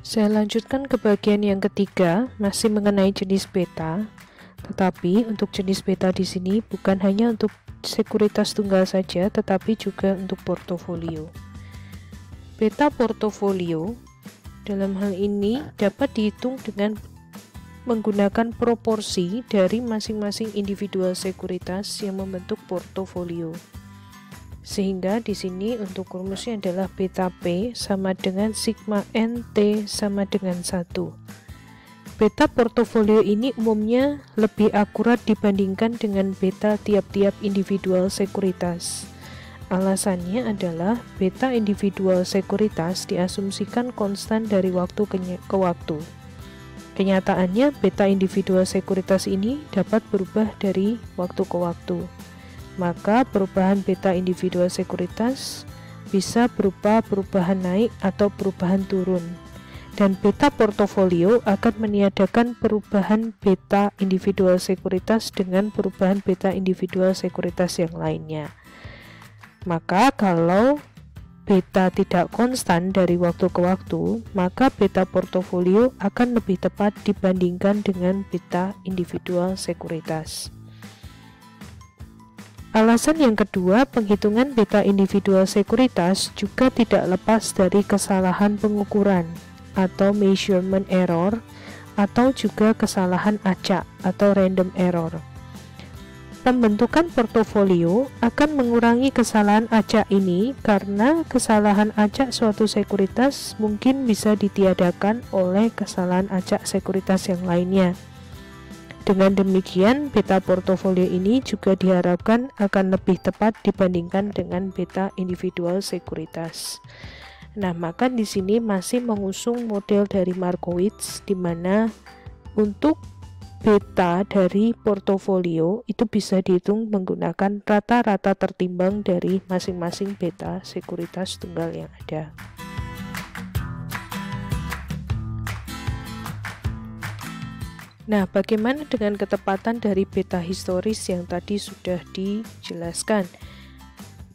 Saya lanjutkan ke bagian yang ketiga, masih mengenai jenis beta. Tetapi untuk jenis beta di sini bukan hanya untuk sekuritas tunggal saja, tetapi juga untuk portofolio. Beta portofolio dalam hal ini dapat dihitung dengan menggunakan proporsi dari masing-masing individual sekuritas yang membentuk portofolio. Sehingga di sini untuk rumusnya adalah beta P sama dengan sigma NT sama dengan 1. Beta portofolio ini umumnya lebih akurat dibandingkan dengan beta tiap-tiap individual sekuritas. Alasannya adalah beta individual sekuritas diasumsikan konstan dari waktu ke waktu. Kenyataannya, beta individual sekuritas ini dapat berubah dari waktu ke waktu. Maka perubahan beta individual sekuritas bisa berupa perubahan naik atau perubahan turun. Dan beta portofolio akan meniadakan perubahan beta individual sekuritas dengan perubahan beta individual sekuritas yang lainnya. Maka kalau beta tidak konstan dari waktu ke waktu, maka beta portofolio akan lebih tepat dibandingkan dengan beta individual sekuritas. Alasan yang kedua, penghitungan beta individual sekuritas juga tidak lepas dari kesalahan pengukuran atau measurement error, atau juga kesalahan acak atau random error. Pembentukan portofolio akan mengurangi kesalahan acak ini karena kesalahan acak suatu sekuritas mungkin bisa ditiadakan oleh kesalahan acak sekuritas yang lainnya. Dengan demikian, beta portofolio ini juga diharapkan akan lebih tepat dibandingkan dengan beta individual sekuritas. Nah, maka di sini masih mengusung model dari Markowitz, di mana untuk beta dari portofolio itu bisa dihitung menggunakan rata-rata tertimbang dari masing-masing beta sekuritas tunggal yang ada. Nah, bagaimana dengan ketepatan dari beta historis yang tadi sudah dijelaskan?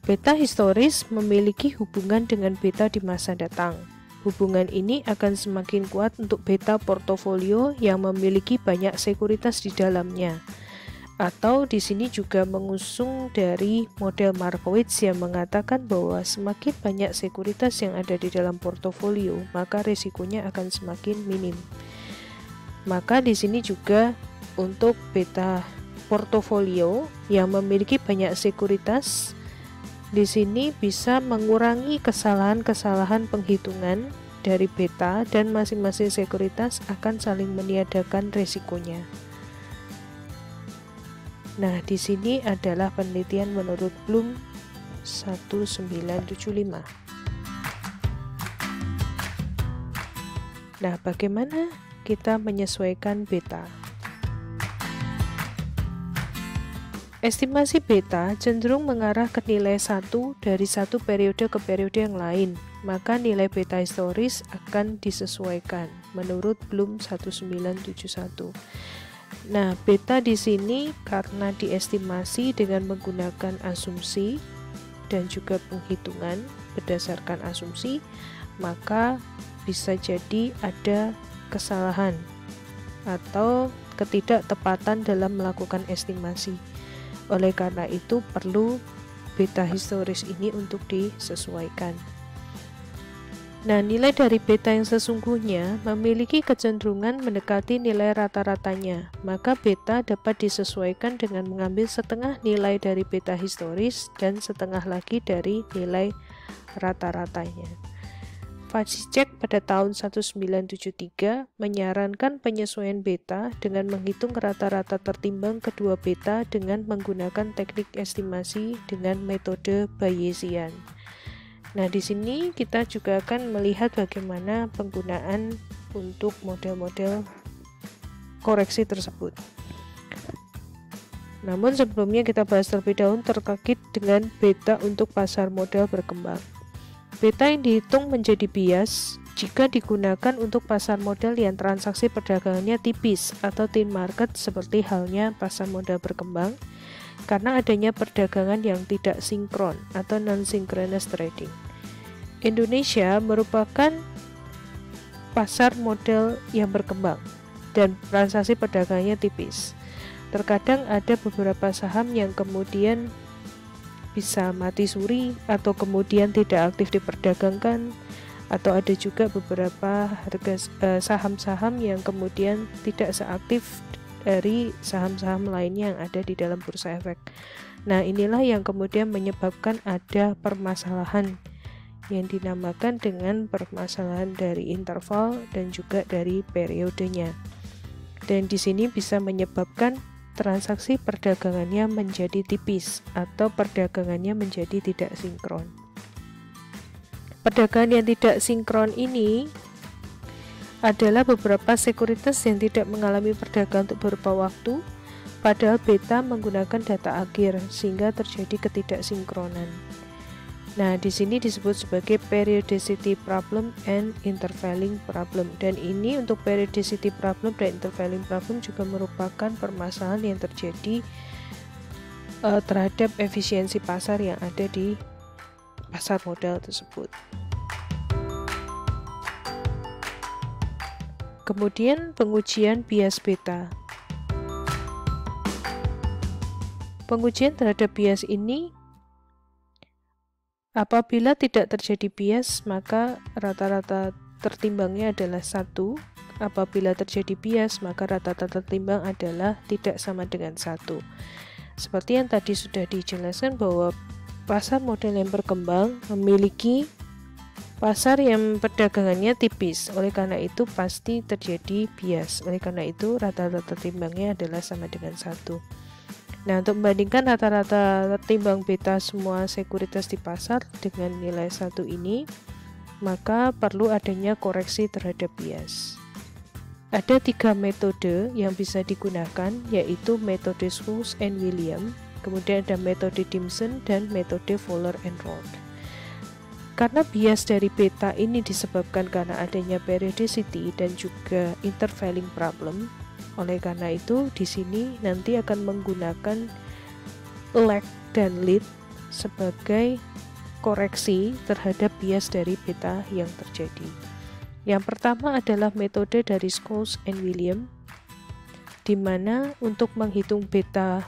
Beta historis memiliki hubungan dengan beta di masa datang. Hubungan ini akan semakin kuat untuk beta portofolio yang memiliki banyak sekuritas di dalamnya. Atau di sini juga mengusung dari model Markowitz yang mengatakan bahwa semakin banyak sekuritas yang ada di dalam portofolio, maka risikonya akan semakin minim. Maka di sini juga untuk beta portofolio yang memiliki banyak sekuritas, di sini bisa mengurangi kesalahan-kesalahan penghitungan dari beta dan masing-masing sekuritas akan saling meniadakan risikonya. Nah, di sini adalah penelitian menurut Bloom 1975. Nah, bagaimana kita menyesuaikan beta? Estimasi beta cenderung mengarah ke nilai 1 dari satu periode ke periode yang lain, maka nilai beta historis akan disesuaikan menurut Bloom 1971. Nah, beta di sini karena diestimasi dengan menggunakan asumsi dan juga penghitungan berdasarkan asumsi, maka bisa jadi ada kesalahan atau ketidaktepatan dalam melakukan estimasi. Oleh karena itu perlu beta historis ini untuk disesuaikan. Nah, nilai dari beta yang sesungguhnya memiliki kecenderungan mendekati nilai rata-ratanya, maka beta dapat disesuaikan dengan mengambil setengah nilai dari beta historis dan setengah lagi dari nilai rata-ratanya. Vacicek pada tahun 1973 menyarankan penyesuaian beta dengan menghitung rata-rata tertimbang kedua beta dengan menggunakan teknik estimasi dengan metode Bayesian. Nah, di sini kita juga akan melihat bagaimana penggunaan untuk model-model koreksi tersebut. Namun sebelumnya kita bahas terlebih dahulu terkait dengan beta untuk pasar modal berkembang. Beta yang dihitung menjadi bias jika digunakan untuk pasar modal yang transaksi perdagangannya tipis atau thin market seperti halnya pasar modal berkembang, karena adanya perdagangan yang tidak sinkron atau non-synchronous trading. Indonesia merupakan pasar modal yang berkembang dan transaksi perdagangannya tipis. Terkadang ada beberapa saham yang kemudian bisa mati suri atau kemudian tidak aktif diperdagangkan, atau ada juga beberapa saham-saham yang kemudian tidak seaktif dari saham-saham lainnya yang ada di dalam bursa efek. Nah, inilah yang kemudian menyebabkan ada permasalahan yang dinamakan dengan permasalahan dari interval dan juga dari periodenya. Dan di sini bisa menyebabkan transaksi perdagangannya menjadi tipis atau perdagangannya menjadi tidak sinkron. Perdagangan yang tidak sinkron ini adalah beberapa sekuritas yang tidak mengalami perdagangan untuk beberapa waktu, padahal beta menggunakan data akhir sehingga terjadi ketidaksinkronan. Nah, di sini disebut sebagai periodicity problem and intervaling problem. Dan ini untuk periodicity problem dan intervaling problem juga merupakan permasalahan yang terjadi terhadap efisiensi pasar yang ada di pasar modal tersebut. Kemudian pengujian bias beta. Pengujian terhadap bias ini, apabila tidak terjadi bias, maka rata-rata tertimbangnya adalah 1. Apabila terjadi bias, maka rata-rata tertimbang adalah tidak sama dengan 1. Seperti yang tadi sudah dijelaskan bahwa pasar modal yang berkembang memiliki pasar yang perdagangannya tipis, oleh karena itu pasti terjadi bias. Oleh karena itu rata-rata tertimbangnya adalah sama dengan 1. Nah, untuk membandingkan rata-rata tertimbang beta semua sekuritas di pasar dengan nilai 1 ini, maka perlu adanya koreksi terhadap bias. Ada 3 metode yang bisa digunakan, yaitu metode Scholes and Williams, kemudian ada metode Dimson, dan metode Fowler and Roth. Karena bias dari beta ini disebabkan karena adanya periodicity dan juga intervaling problem, oleh karena itu di sini nanti akan menggunakan lag dan lead sebagai koreksi terhadap bias dari beta yang terjadi. Yang pertama adalah metode dari Scholes and Williams, di mana untuk menghitung beta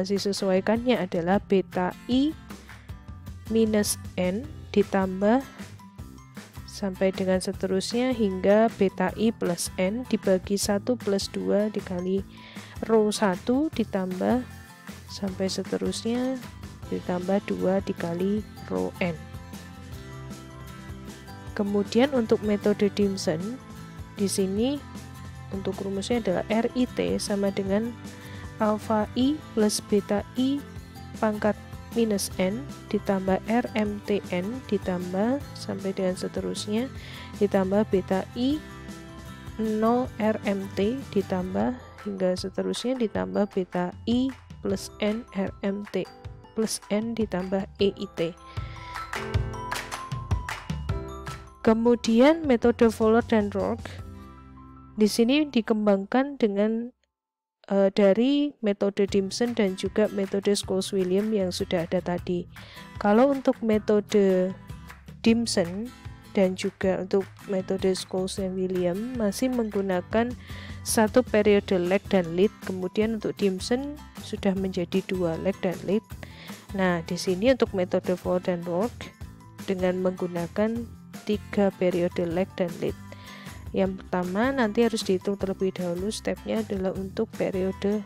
disesuaikannya adalah beta I minus N ditambah sampai dengan seterusnya hingga beta I plus N dibagi 1 plus 2 dikali rho 1 ditambah sampai seterusnya ditambah 2 dikali rho N. Kemudian untuk metode Dimson, di sini untuk rumusnya adalah RIT sama dengan alpha I plus beta I pangkat minus N ditambah RMTN ditambah sampai dengan seterusnya ditambah beta I 0 RMT ditambah hingga seterusnya ditambah beta I plus N RMT plus N ditambah EIT. Kemudian metode Fowler dan Roth di sini dikembangkan dengan dari metode Dimson dan juga metode Scholes-Williams yang sudah ada tadi. Kalau untuk metode Dimson dan juga untuk metode Scholes and Williams masih menggunakan 1 periode lag dan lead, kemudian untuk Dimson sudah menjadi 2 lag dan lead. Nah, di sini untuk metode Fowler dan Roth dengan menggunakan 3 periode lag dan lead. Yang pertama nanti harus dihitung terlebih dahulu, stepnya adalah untuk periode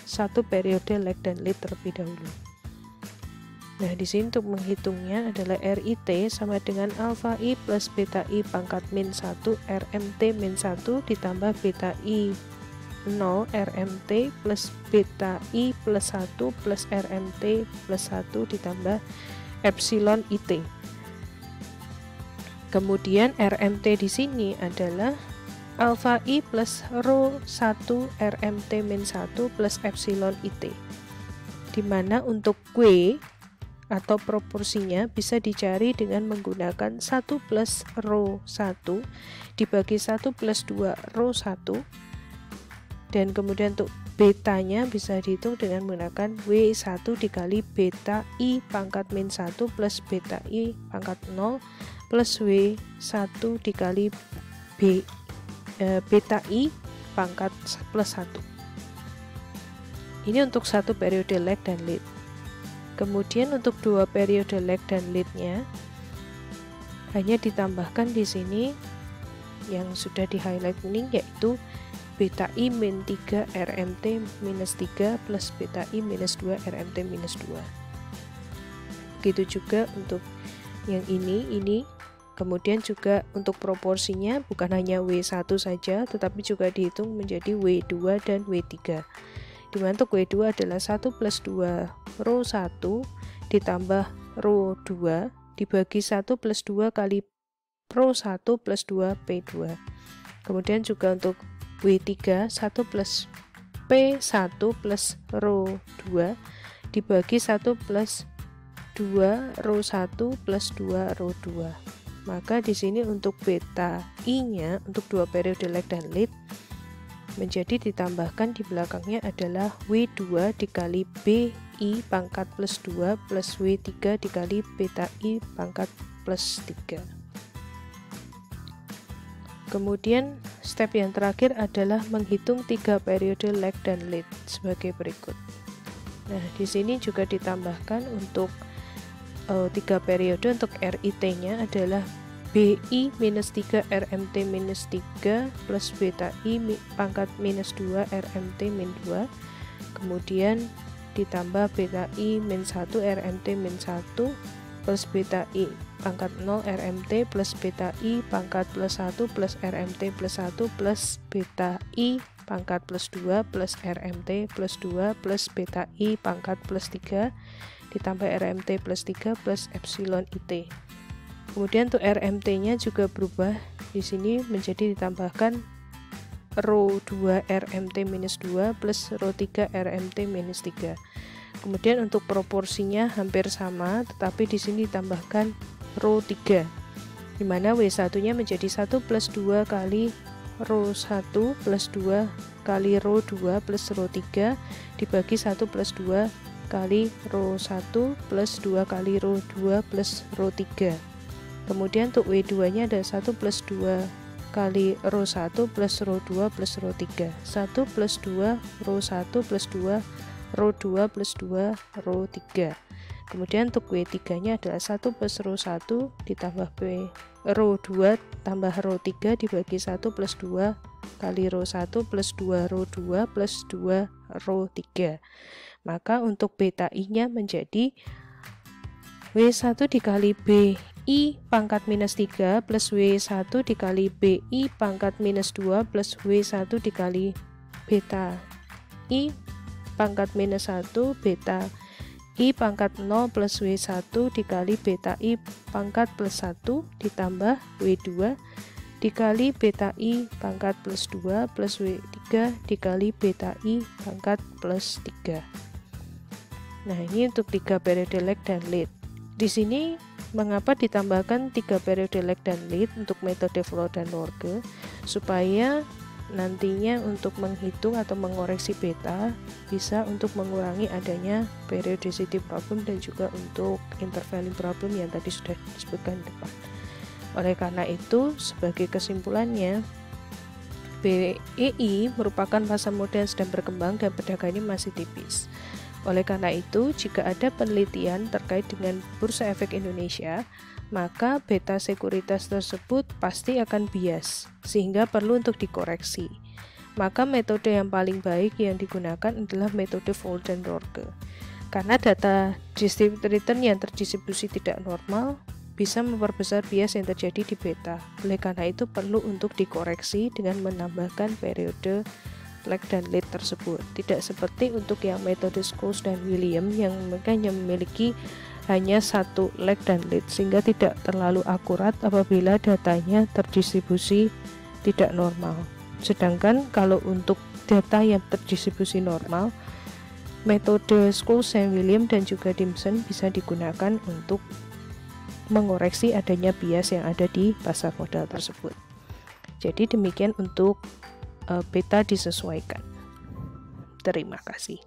1 periode lag dan lead terlebih dahulu. Nah, di sini untuk menghitungnya adalah RIT sama dengan alpha I plus beta I pangkat min 1 RMT min 1 ditambah beta I 0 RMT plus beta I plus 1 plus RMT plus 1 ditambah epsilon IT. Kemudian RMT di sini adalah alpha I plus rho 1 RMT min 1 plus epsilon IT, di mana untuk Q atau proporsinya bisa dicari dengan menggunakan 1 plus rho 1 dibagi 1 plus 2 rho 1, dan kemudian untuk betanya bisa dihitung dengan menggunakan W1 dikali beta I pangkat min 1 plus beta I pangkat 0 plus W1 dikali beta I pangkat plus 1. Ini untuk satu periode lag dan lead. Kemudian untuk dua periode lag dan leadnya hanya ditambahkan di sini yang sudah di highlight kuning, yaitu beta I min 3 RMT minus 3 plus beta I minus 2 RMT minus 2. Begitu juga untuk yang ini. Kemudian juga untuk proporsinya bukan hanya W1 saja, tetapi juga dihitung menjadi W2 dan W3. Dimana untuk W2 adalah 1 plus 2 rho 1 ditambah rho 2 dibagi 1 plus 2 kali rho 1 plus 2 P2. Kemudian juga untuk W3 1 plus P1 plus rho 2 dibagi 1 plus 2 rho 1 plus 2 rho 2. Maka di sini untuk beta I-nya untuk dua periode lag dan lead menjadi ditambahkan di belakangnya adalah W2 dikali BI pangkat plus 2 plus W3 dikali beta I pangkat plus 3. Kemudian step yang terakhir adalah menghitung 3 periode lag dan lead sebagai berikut. Nah, di sini juga ditambahkan untuk 3 periode. Untuk RIT-nya adalah BI minus 3 RMT minus 3 plus beta I pangkat minus 2 RMT min 2. Kemudian ditambah beta I min 1 RMT min 1 plus beta I pangkat 0 RMT plus beta I pangkat plus 1 plus RMT plus 1 plus beta I pangkat plus 2 plus RMT plus 2 plus beta I pangkat plus 3 ditambah RMT plus 3 plus epsilon IT. Kemudian untuk RMT-nya juga berubah, di sini menjadi ditambahkan rho 2 RMT minus 2 plus rho 3 RMT minus 3. Kemudian untuk proporsinya hampir sama, tetapi di sini ditambahkan rho 3, di mana W1-nya menjadi 1 plus 2 kali rho 1 plus 2 kali rho 2 plus rho 3 dibagi 1 plus 2 kali rho 1 plus 2 kali rho 2 plus rho 3. Kemudian untuk W2-nya ada 1 plus 2 kali rho 1 plus rho 2 plus rho 3. 1 plus 2 rho 1 plus 2 rho 2 plus 2 rho 3. Kemudian untuk W3-nya adalah 1 plus rho 1 ditambah rho 2 tambah rho 3 dibagi 1 plus 2 kali rho 1 plus 2 rho 2 plus 2 rho 3. Maka untuk beta I-nya menjadi W1 dikali BI pangkat minus 3 plus W1 dikali BI pangkat minus 2 plus W1 dikali beta I pangkat minus 1 beta I pangkat 0 plus W1 dikali beta I pangkat plus 1 ditambah W2 dikali beta I pangkat plus 2 plus W3 dikali beta I pangkat plus 3. Nah, ini untuk 3 periode lag dan lead. Di sini mengapa ditambahkan 3 periode lag dan lead untuk metode flow dan Lorge, supaya nantinya untuk menghitung atau mengoreksi beta bisa untuk mengurangi adanya periodicity problem dan juga untuk intervalling problem yang tadi sudah disebutkan di depan. Oleh karena itu, sebagai kesimpulannya, BEI merupakan pasar modal yang sedang berkembang dan perdagangannya masih tipis. Oleh karena itu, jika ada penelitian terkait dengan Bursa Efek Indonesia, maka beta sekuritas tersebut pasti akan bias, sehingga perlu untuk dikoreksi. Maka metode yang paling baik yang digunakan adalah metode Fold dan Lorge. Karena data distributed return yang terdistribusi tidak normal bisa memperbesar bias yang terjadi di beta. Oleh karena itu perlu untuk dikoreksi dengan menambahkan periode lag dan lead tersebut. Tidak seperti untuk yang metode Scholes dan William yang mereka memiliki hanya satu lag dan lead, sehingga tidak terlalu akurat apabila datanya terdistribusi tidak normal. Sedangkan kalau untuk data yang terdistribusi normal, metode Scholes dan William dan juga Dimson bisa digunakan untuk mengoreksi adanya bias yang ada di pasar modal tersebut. Jadi demikian untuk beta disesuaikan. Terima kasih.